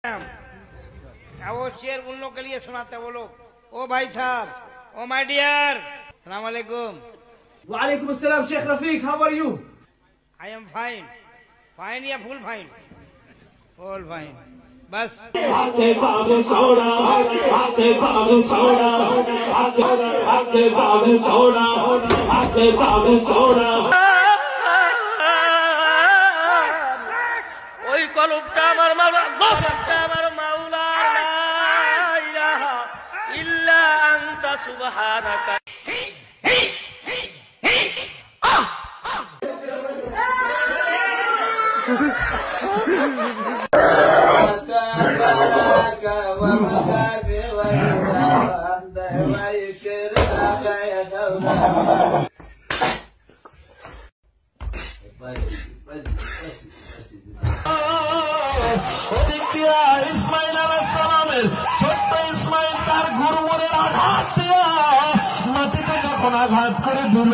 वो शेर उन लोग के लिए सुनाते वो लोग। ओ भाई साहब, ओ माय डियर, सलाम वालेकुम। वालेकुम अस्सलाम Sheikh Rafiq, how are you? I am fine. Fine या फुल फाइन? Full fine. बस ওই কলবটা আমার মাওলা, কলবটা আমার মাওলা, লা ইলাহা ইল্লা আনতা সুবহানাকা। ইসমাইল আলাইহিস সালামের ছোট্ট ইসমাইল তার গুরুমনের আঘাত দিয়া মাটিতে যখন আঘাত করে দিল,